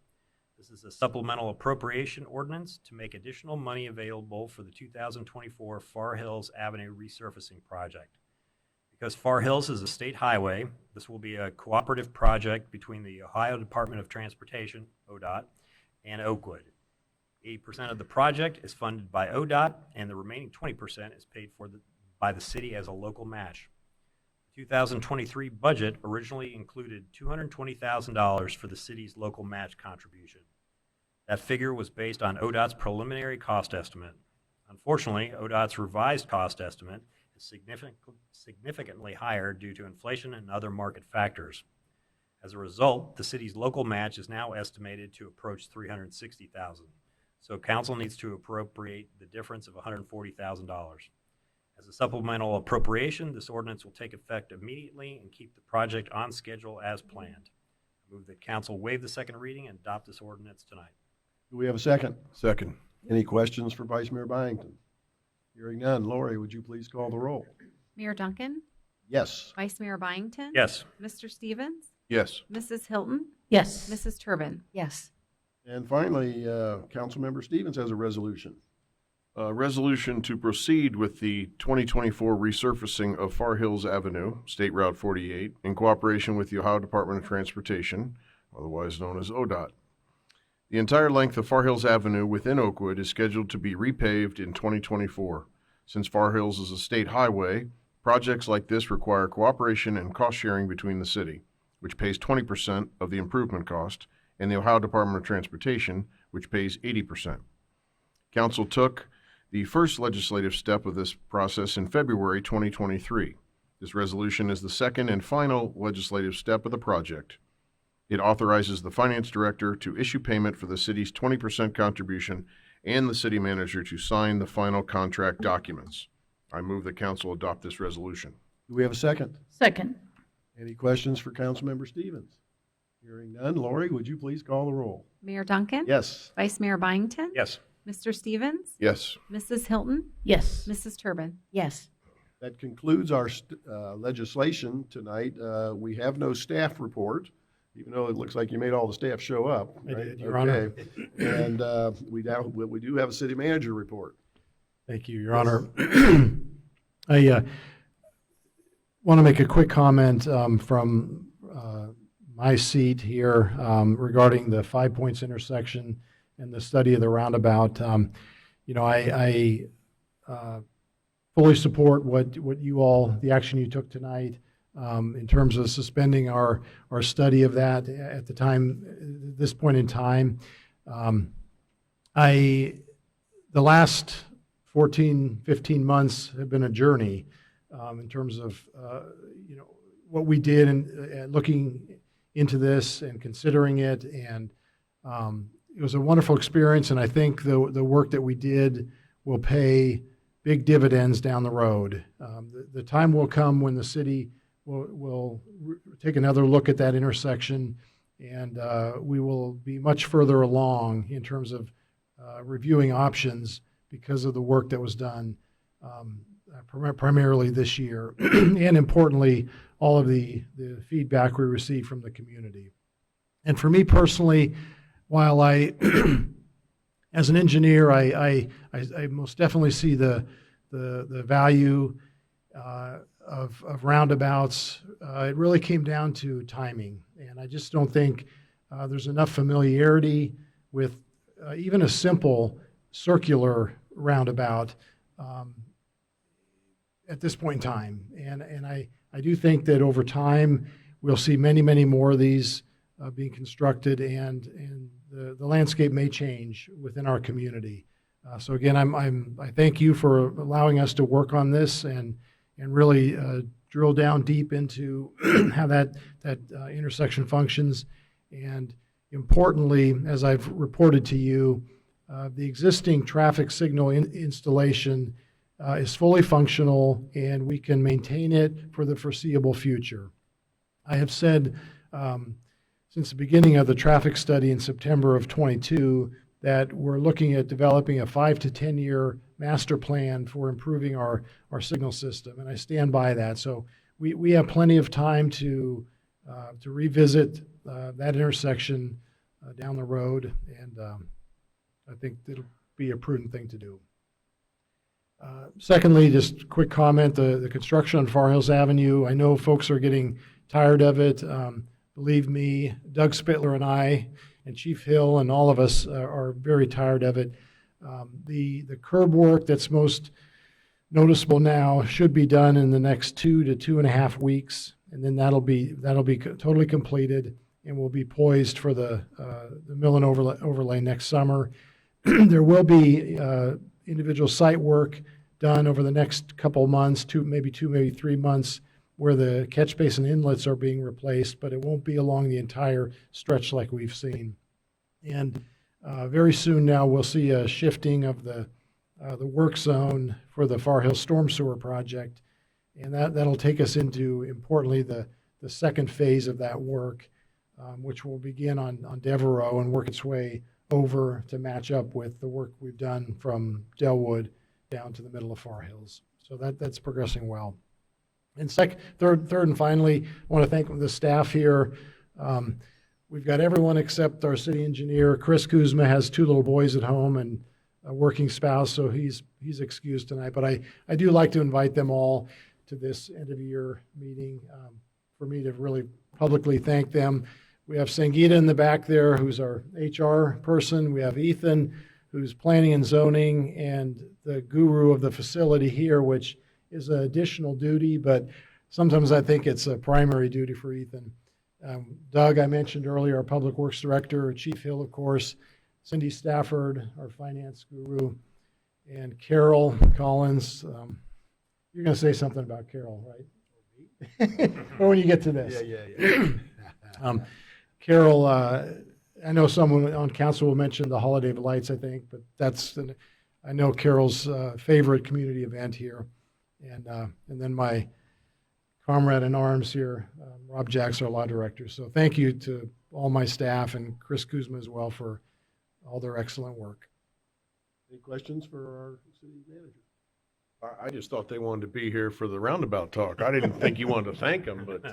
This is a supplemental appropriation ordinance to make additional money available for the 2024 Far Hills Avenue Resurfacing Project. Because Far Hills is a state highway, this will be a cooperative project between the Ohio Department of Transportation, ODOT, and Oakwood. 80% of the project is funded by ODOT, and the remaining 20% is paid for by the city as a local match. The 2023 budget originally included $220,000 for the city's local match contribution. That figure was based on ODOT's preliminary cost estimate. Unfortunately, ODOT's revised cost estimate is significantly higher due to inflation and other market factors. As a result, the city's local match is now estimated to approach $360,000. So council needs to appropriate the difference of $140,000. As a supplemental appropriation, this ordinance will take effect immediately and keep the project on schedule as planned. I move that council waive the second reading and adopt this ordinance tonight. Do we have a second? Second. Any questions for Vice Mayor Byington? Hearing none. Lori, would you please call the roll? Mayor Duncan, Yes. Vice Mayor Byington. Yes. Mr. Stevens, Yes. Mrs. Hilton, Yes. Mrs. Turbin. Yes. And finally, Councilmember Stevens has a resolution. Resolution to proceed with the 2024 resurfacing of Far Hills Avenue, State Route 48, in cooperation with the Ohio Department of Transportation, otherwise known as ODOT. The entire length of Far Hills Avenue within Oakwood is scheduled to be repaved in 2024. Since Far Hills is a state highway, projects like this require cooperation and cost sharing between the city, which pays 20% of the improvement cost, and the Ohio Department of Transportation, which pays 80%. Council took the first legislative step of this process in February 2023. This resolution is the second and final legislative step of the project. It authorizes the finance director to issue payment for the city's 20% contribution and the city manager to sign the final contract documents. I move that council adopt this resolution. Do we have a second? Second. Any questions for Councilmember Stevens? Hearing none. Lori, would you please call the roll? Mayor Duncan. Yes. Vice Mayor Byington. Yes. Mr. Stevens, Yes. Mrs. Hilton, Yes. Mrs. Turbin. Yes. That concludes our legislation tonight. We have no staff report, even though it looks like you made all the staff show up. I right? did, Your Honor. And we do have a city manager report. Thank you, Your Honor. I want to make a quick comment from my seat here regarding the 5 Points intersection and the study of the roundabout. I fully support what you all, the action you took tonight in terms of suspending our study of that at this point in time. The last 14, 15 months have been a journey in terms of what we did and looking into this and considering it, and it was a wonderful experience. And I think the work that we did will pay big dividends down the road. The time will come when the city will take another look at that intersection, and we will be much further along in terms of reviewing options because of the work that was done primarily this year, and importantly, all of the feedback we received from the community. And for me personally, while I, as an engineer, I most definitely see the value of roundabouts. It really came down to timing, and I just don't think there's enough familiarity with even a simple circular roundabout at this point in time. And I do think that over time we'll see many, many more of these being constructed, and the landscape may change within our community. So again, I thank you for allowing us to work on this and really drill down deep into how that intersection functions. And importantly, as I've reported to you, the existing traffic signal installation is fully functional, and we can maintain it for the foreseeable future. I have said since the beginning of the traffic study in September of 22 that we're looking at developing a 5 to 10 year master plan for improving our signal system, and I stand by that. So we have plenty of time to revisit that intersection down the road, and I think it'll be a prudent thing to do. Secondly, just a quick comment, the construction on Far Hills Avenue, I know folks are getting tired of it. Believe me, Doug Spittler and I and Chief Hill and all of us are very tired of it. The curb work that's most noticeable now should be done in the next 2 to 2.5 weeks, and then that'll be totally completed, and we'll be poised for the mill and overlay next summer. There will be individual site work done over the next couple months, maybe 3 months, where the catch basin inlets are being replaced, but it won't be along the entire stretch like we've seen. And very soon now we'll see a shifting of the work zone for the Far Hill Storm Sewer project, and that'll take us into, importantly, the second phase of that work, which will begin on Devereaux and work its way over to match up with the work we've done from Delwood down to the middle of Far Hills. So that's progressing well. And third and finally, I want to thank the staff here. We've got everyone except our city engineer. Chris Kuzma has 2 little boys at home and a working spouse, so he's excused tonight. But I do like to invite them all to this end of year meeting for me to really publicly thank them. We have Sangeeta in the back there, who's our HR person. We have Ethan, who's planning and zoning, and the guru of the facility here, which is an additional duty, but sometimes I think it's a primary duty for Ethan. Doug, I mentioned earlier, our Public Works Director, Chief Hill, of course, Cindy Stafford, our finance guru, and Carol Collins. You're going to say something about Carol, right? Or when you get to this. Yeah. Carol, I know someone on council will mention the Holiday of Lights, I think, but I know Carol's favorite community event here. And then my comrade in arms here, Rob Jacks, our law director. So thank you to all my staff and Chris Kuzma as well for all their excellent work. Any questions for our city manager? I just thought they wanted to be here for the roundabout talk. I didn't think you wanted to thank them, but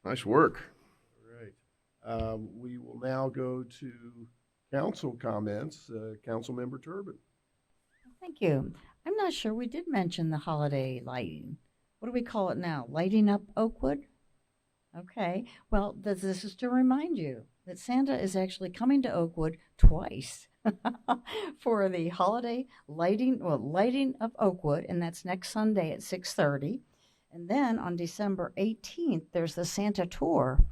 nice work. Right. We will now go to council comments. Councilmember Turbin. Thank you. I'm not sure we did mention the holiday lighting. What do we call it now? Lighting up Oakwood? Okay. Well, this is to remind you that Santa is actually coming to Oakwood twice for the holiday lighting of Oakwood, and that's next Sunday at 6:30. And then on December 18th, there's the Santa tour.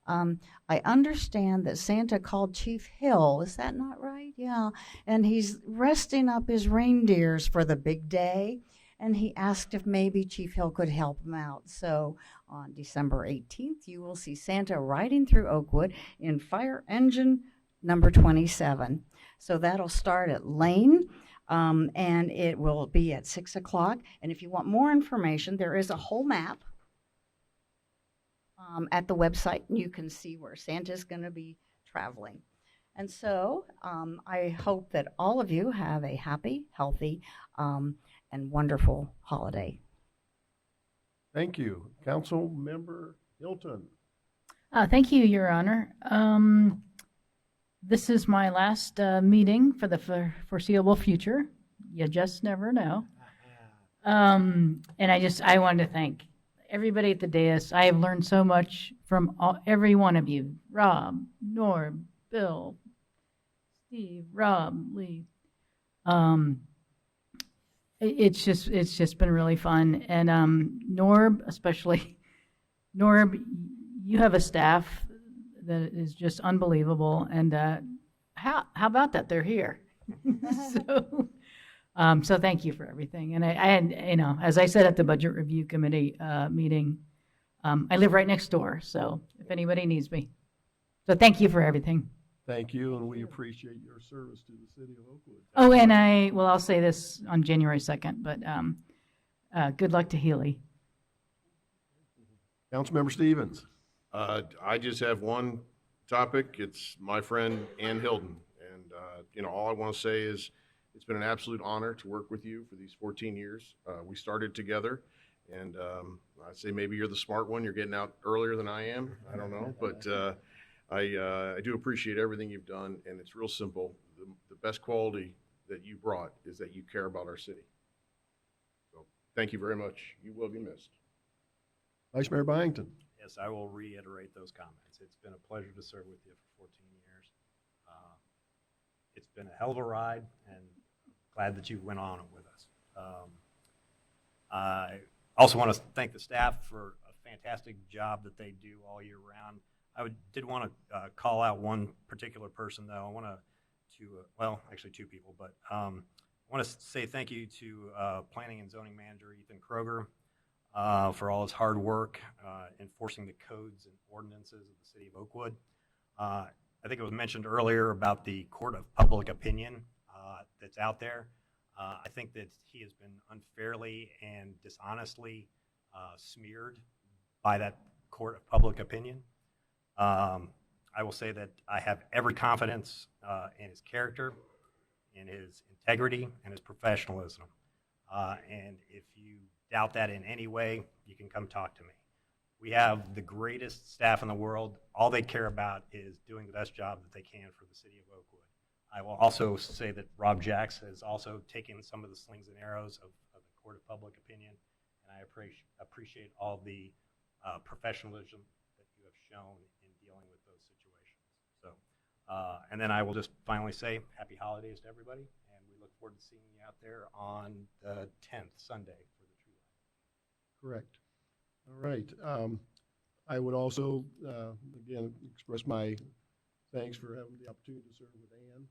I understand that Santa called Chief Hill. Is that not right? Yeah. And he's resting up his reindeers for the big day. And he asked if maybe Chief Hill could help him out. So on December 18th, you will see Santa riding through Oakwood in fire engine number 27. So that'll start at Lane, and it will be at 6 o'clock. And if you want more information, there is a whole map at the website, and you can see where Santa's going to be traveling. And so I hope that all of you have a happy, healthy, and wonderful holiday. Thank you. Councilmember Hilton. Thank you, Your Honor. This is my last meeting for the foreseeable future. You just never know. And I wanted to thank everybody at the dais. I have learned so much from every one of you. Rob, Norm, Bill, Steve, Rob, Lee. It's just been really fun. And Norb, especially, Norb, you have a staff that is just unbelievable. And how about that? They're here. So thank you for everything. And I had, as I said at the Budget Review Committee meeting, I live right next door. So if anybody needs me. So thank you for everything. Thank you, and we appreciate your service to the city of Oakwood. Oh, and I'll say this on January 2nd, but good luck to Healy. Councilmember Stevens. I just have one topic. It's my friend Ann Hilden. And, all I want to say is it's been an absolute honor to work with you for these 14 years. We started together, and I'd say maybe you're the smart one. You're getting out earlier than I am. I don't know. But I do appreciate everything you've done, and it's real simple. The best quality that you brought is that you care about our city. So thank you very much. You will be missed. Vice Mayor Byington. Yes, I will reiterate those comments. It's been a pleasure to serve with you for 14 years. It's been a hell of a ride, and glad that you went on it with us. I also want to thank the staff for a fantastic job that they do all year round. Did want to call out one particular person, though. I want well, actually two people, but I want to say thank you to Planning and Zoning Manager Ethan Kroger for all his hard work enforcing the codes and ordinances of the city of Oakwood. I think it was mentioned earlier about the court of public opinion that's out there. I think that he has been unfairly and dishonestly smeared by that court of public opinion. I will say that I have every confidence in his character, in his integrity, and his professionalism. And if you doubt that in any way, you can come talk to me. We have the greatest staff in the world. All they care about is doing the best job that they can for the city of Oakwood. I will also say that Rob Jacks has also taken some of the slings and arrows of the court of public opinion, and I appreciate all the professionalism that you have shown in dealing with those situations. So, and then I will just finally say happy holidays to everybody, and we look forward to seeing you out there on the 10th, Sunday, for the tree lighting. Correct. All right. I would also, again, express my thanks for having the opportunity to serve with Ann.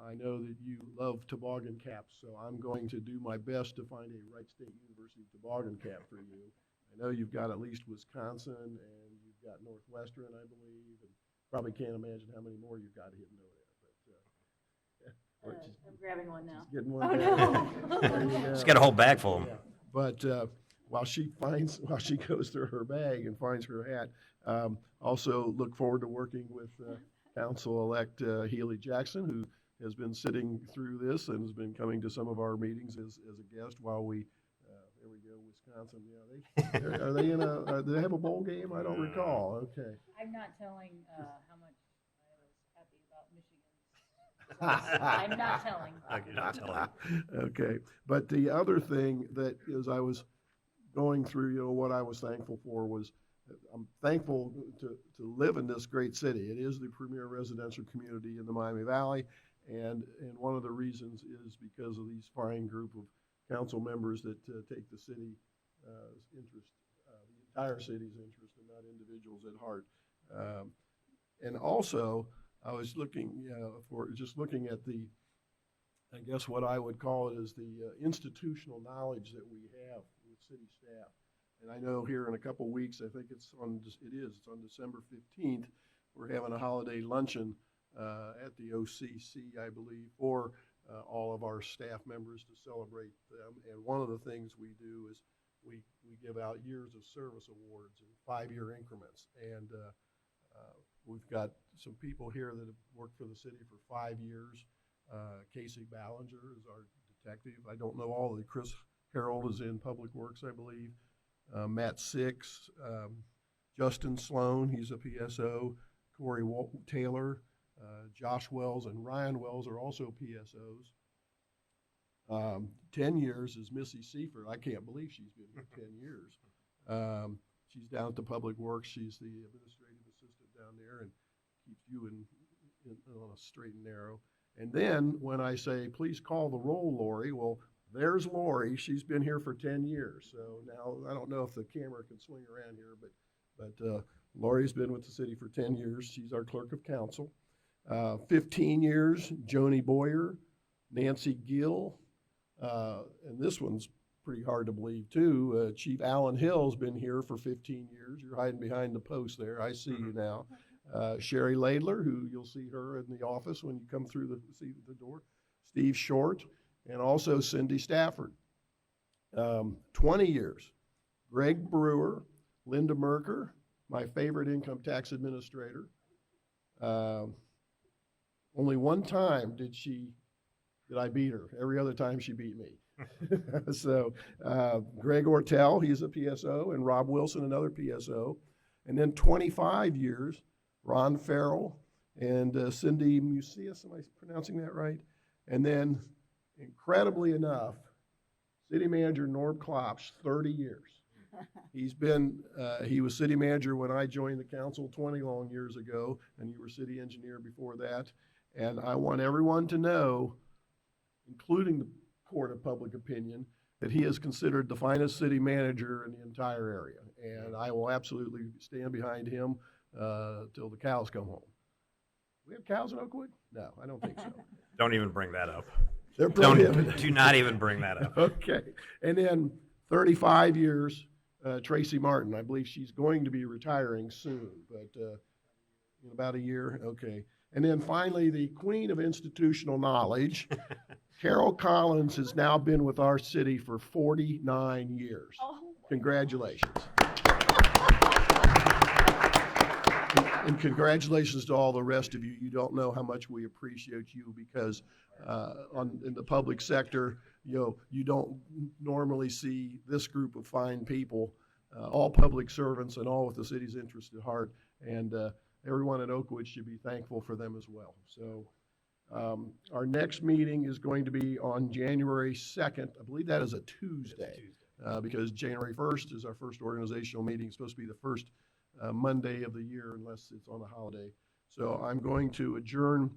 I know that you love toboggan caps, so I'm going to do my best to find a Wright State University toboggan cap for you. I know you've got at least Wisconsin, and you've got Northwestern, I believe, and probably can't imagine how many more you've got hidden over there. But I'm grabbing one now. getting one. There you go. Just got a whole bag full of them. But while she goes through her bag and finds her hat, also look forward to working with Council-elect Healy Jackson, who has been sitting through this and has been coming to some of our meetings as a guest while we, there we go, Wisconsin, yeah, are they in do they have a bowl game? I don't recall, okay. I'm not telling how much I was happy about Michigan. I'm not telling. You're not telling. Okay, but the other thing that is I was going through, what I was thankful for was, I'm thankful to live in this great city. It is the premier residential community in the Miami Valley, and one of the reasons is because of these fine group of council members that take the city interest, the entire city's interest, and not individuals at heart. And also, I was looking looking at the, I guess what I would call it is the institutional knowledge that we have with city staff. And I know here in a couple of weeks, I think it's on December 15th, we're having a holiday luncheon at the OCC, I believe, for all of our staff members to celebrate them. And one of the things we do is we give out years of service awards in 5-year increments. And we've got some people here that have worked for the city for 5 years. Casey Ballinger is our detective. I don't know all of the. Chris Harold is in Public Works, I believe. Matt Six, Justin Sloan, he's a PSO. Corey Taylor, Josh Wells, and Ryan Wells are also PSOs. 10 years is Missy Seifert. I can't believe she's been here 10 years. She's down at the Public Works. She's the administrative assistant down there and keeps you on a straight and narrow. And then when I say, please call the roll, Lori, well, there's Lori. She's been here for 10 years. So now I don't know if the camera can swing around here, but Lori's been with the city for 10 years. She's our clerk of council. 15 years, Joni Boyer, Nancy Gill, and this one's pretty hard to believe too. Chief Alan Hill's been here for 15 years. You're hiding behind the post there. I see you now. Sherry Laidler, who you'll see her in the office when you come through the door. Steve Short, and also Cindy Stafford. 20 years. Greg Brewer, Linda Merker, my favorite income tax administrator. Only one time did I beat her. Every other time she beat me. So Greg Ortell, he's a PSO, and Rob Wilson, another PSO. And then 25 years, Ron Farrell and Cindy Musias, am I pronouncing that right? And then, incredibly enough, City Manager Norm Klops, 30 years. He was city manager when I joined the council 20 long years ago, and you were city engineer before that. And I want everyone to know, including the court of public opinion, that he is considered the finest city manager in the entire area. And I will absolutely stand behind him till the cows come home. We have cows in Oakwood? No, I don't think so. Don't even bring that up. They're prohibited. Do not even bring that up. Okay. And then 35 years, Tracy Martin. I believe she's going to be retiring soon, but in about a year. Okay. And then finally, the queen of institutional knowledge, Carol Collins, has now been with our city for 49 years. Congratulations. And congratulations to all the rest of you. You don't know how much we appreciate you because in the public sector, you don't normally see this group of fine people, all public servants and all with the city's interest at heart. And everyone at Oakwood should be thankful for them as well. So our next meeting is going to be on January 2nd. I believe that is a Tuesday because January 1st is our first organizational meeting. It's supposed to be the first Monday of the year unless it's on a holiday. So I'm going to adjourn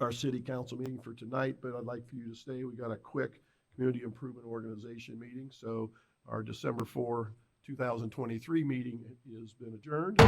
our city council meeting for tonight, but I'd like for you to stay. We got a quick community improvement organization meeting. So our December 4, 2023 meeting has been adjourned.